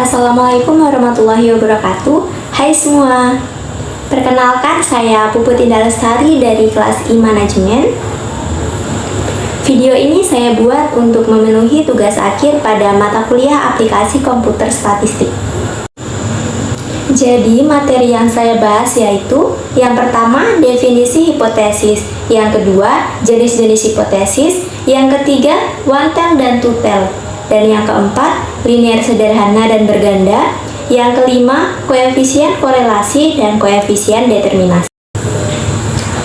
Assalamualaikum warahmatullahi wabarakatuh. Hai semua, perkenalkan saya Puput Indah Lestari dari kelas I Manajemen. Video ini saya buat untuk memenuhi tugas akhir pada mata kuliah aplikasi komputer statistik. Jadi materi yang saya bahas yaitu yang pertama definisi hipotesis, yang kedua jenis-jenis hipotesis, yang ketiga one tail dan two tail, dan yang keempat linear sederhana dan berganda, yang kelima koefisien korelasi dan koefisien determinasi.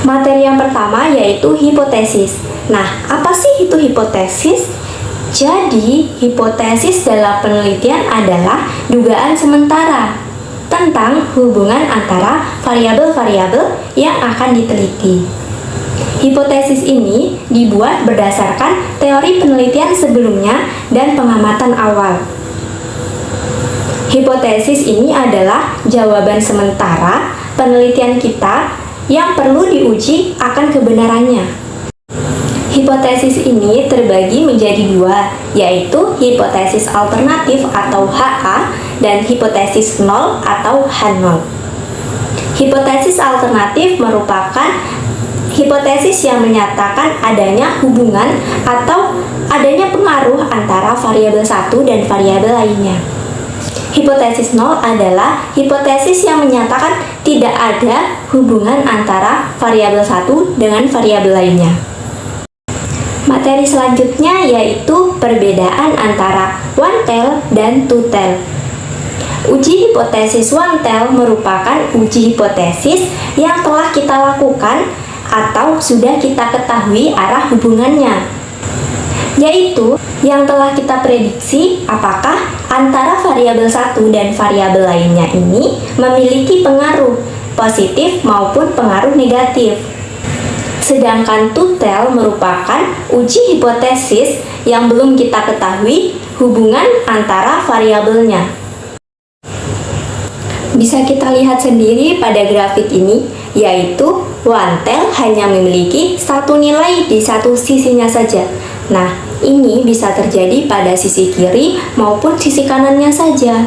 Materi yang pertama yaitu hipotesis. Nah, apa sih itu hipotesis? Jadi, hipotesis dalam penelitian adalah dugaan sementara tentang hubungan antara variabel-variabel yang akan diteliti. Hipotesis ini dibuat berdasarkan teori penelitian sebelumnya dan pengamatan awal. Hipotesis ini adalah jawaban sementara penelitian kita yang perlu diuji akan kebenarannya. Hipotesis ini terbagi menjadi dua, yaitu hipotesis alternatif atau HA dan hipotesis nol atau H0. Hipotesis alternatif merupakan hipotesis yang menyatakan adanya hubungan atau adanya pengaruh antara variabel satu dan variabel lainnya. Hipotesis nol adalah hipotesis yang menyatakan tidak ada hubungan antara variabel satu dengan variabel lainnya. Materi selanjutnya yaitu perbedaan antara one tail dan two tail. Uji hipotesis one tail merupakan uji hipotesis yang telah kita lakukan atau sudah kita ketahui arah hubungannya, yaitu yang telah kita prediksi apakah antara variabel satu dan variabel lainnya ini memiliki pengaruh positif maupun pengaruh negatif. Sedangkan two tail merupakan uji hipotesis yang belum kita ketahui hubungan antara variabelnya. Bisa kita lihat sendiri pada grafik ini, yaitu one tail hanya memiliki satu nilai di satu sisinya saja. Nah, ini bisa terjadi pada sisi kiri maupun sisi kanannya saja.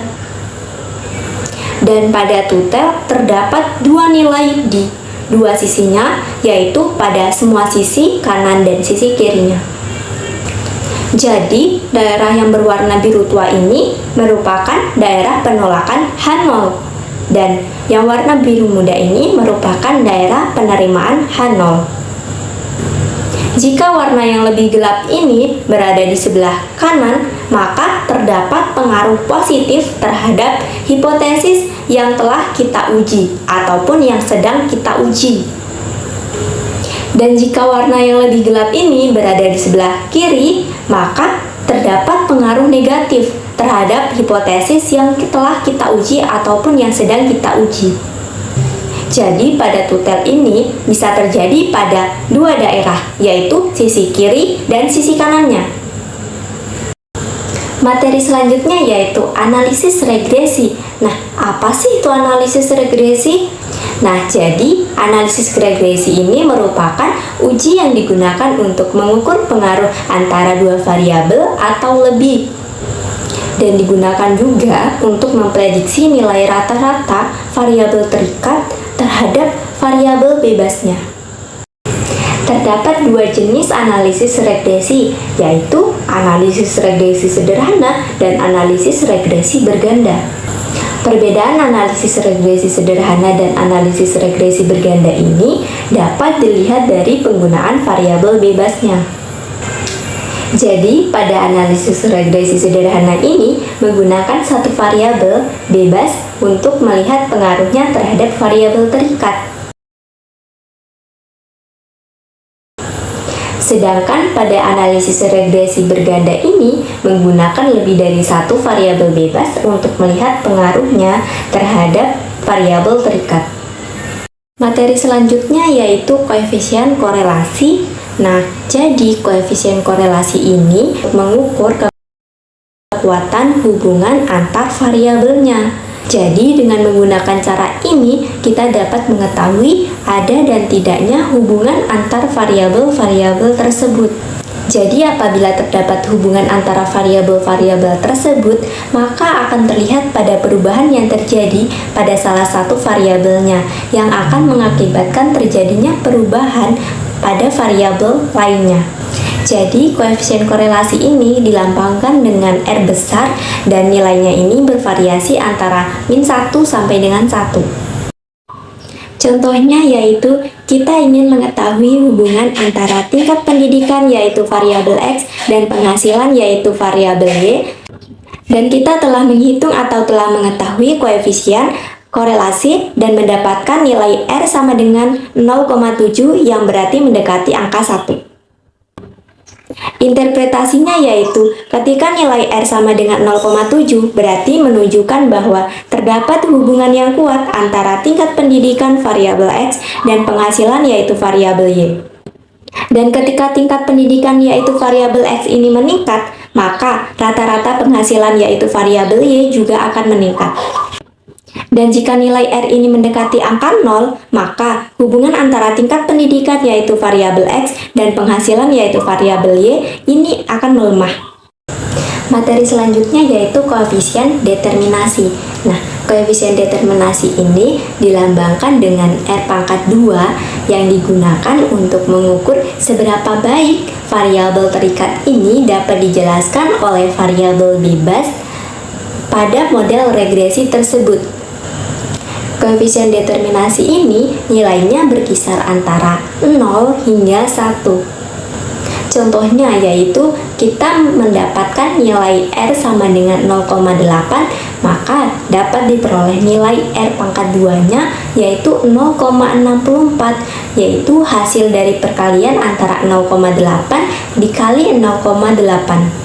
Dan pada two tail terdapat dua nilai di dua sisinya, yaitu pada semua sisi kanan dan sisi kirinya. Jadi, daerah yang berwarna biru tua ini merupakan daerah penolakan H0, dan yang warna biru muda ini merupakan daerah penerimaan H0. Jika warna yang lebih gelap ini berada di sebelah kanan, maka terdapat pengaruh positif terhadap hipotesis yang telah kita uji ataupun yang sedang kita uji. Dan jika warna yang lebih gelap ini berada di sebelah kiri, maka terdapat pengaruh negatif terhadap hipotesis yang telah kita uji ataupun yang sedang kita uji. Jadi pada two tail ini bisa terjadi pada dua daerah, yaitu sisi kiri dan sisi kanannya. Materi selanjutnya yaitu analisis regresi. Nah, apa sih itu analisis regresi? Nah, jadi analisis regresi ini merupakan uji yang digunakan untuk mengukur pengaruh antara dua variabel atau lebih, dan digunakan juga untuk memprediksi nilai rata-rata variabel terikat terhadap variabel bebasnya. Terdapat dua jenis analisis regresi, yaitu analisis regresi sederhana dan analisis regresi berganda. Perbedaan analisis regresi sederhana dan analisis regresi berganda ini dapat dilihat dari penggunaan variabel bebasnya. Jadi, pada analisis regresi sederhana ini menggunakan satu variabel bebas untuk melihat pengaruhnya terhadap variabel terikat. Sedangkan pada analisis regresi berganda ini menggunakan lebih dari satu variabel bebas untuk melihat pengaruhnya terhadap variabel terikat. Materi selanjutnya yaitu koefisien korelasi. Nah, jadi koefisien korelasi ini mengukur kekuatan hubungan antar variabelnya. Jadi dengan menggunakan cara ini, kita dapat mengetahui ada dan tidaknya hubungan antar variabel-variabel tersebut. Jadi apabila terdapat hubungan antara variabel-variabel tersebut, maka akan terlihat pada perubahan yang terjadi pada salah satu variabelnya, yang akan mengakibatkan terjadinya perubahan pada variabel lainnya. Jadi koefisien korelasi ini dilambangkan dengan R besar dan nilainya ini bervariasi antara -1 sampai dengan 1. Contohnya yaitu kita ingin mengetahui hubungan antara tingkat pendidikan yaitu variabel X dan penghasilan yaitu variabel Y, dan kita telah menghitung atau telah mengetahui koefisien korelasi dan mendapatkan nilai R sama dengan 0,7 yang berarti mendekati angka 1. Interpretasinya yaitu ketika nilai R sama dengan 0,7 berarti menunjukkan bahwa terdapat hubungan yang kuat antara tingkat pendidikan variabel X dan penghasilan yaitu variabel Y. Dan ketika tingkat pendidikan yaitu variabel X ini meningkat, maka rata-rata penghasilan yaitu variabel Y juga akan meningkat. Dan jika nilai R ini mendekati angka 0, maka hubungan antara tingkat pendidikan yaitu variabel X dan penghasilan yaitu variabel Y ini akan melemah. Materi selanjutnya yaitu koefisien determinasi. Nah, koefisien determinasi ini dilambangkan dengan R pangkat 2 yang digunakan untuk mengukur seberapa baik variabel terikat ini dapat dijelaskan oleh variabel bebas pada model regresi tersebut. Koefisien determinasi ini nilainya berkisar antara 0 hingga 1. Contohnya yaitu kita mendapatkan nilai R sama dengan 0,8, maka dapat diperoleh nilai R pangkat 2-nya yaitu 0,64, yaitu hasil dari perkalian antara 0,8 dikali 0,8.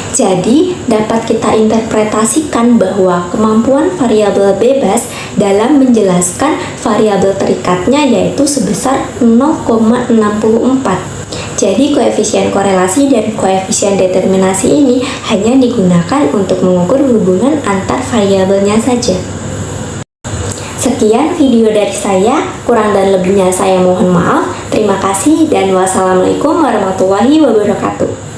Jadi, dapat kita interpretasikan bahwa kemampuan variabel bebas dalam menjelaskan variabel terikatnya yaitu sebesar 0,64. Jadi, koefisien korelasi dan koefisien determinasi ini hanya digunakan untuk mengukur hubungan antar variabelnya saja. Sekian video dari saya, kurang dan lebihnya saya mohon maaf. Terima kasih dan wassalamualaikum warahmatullahi wabarakatuh.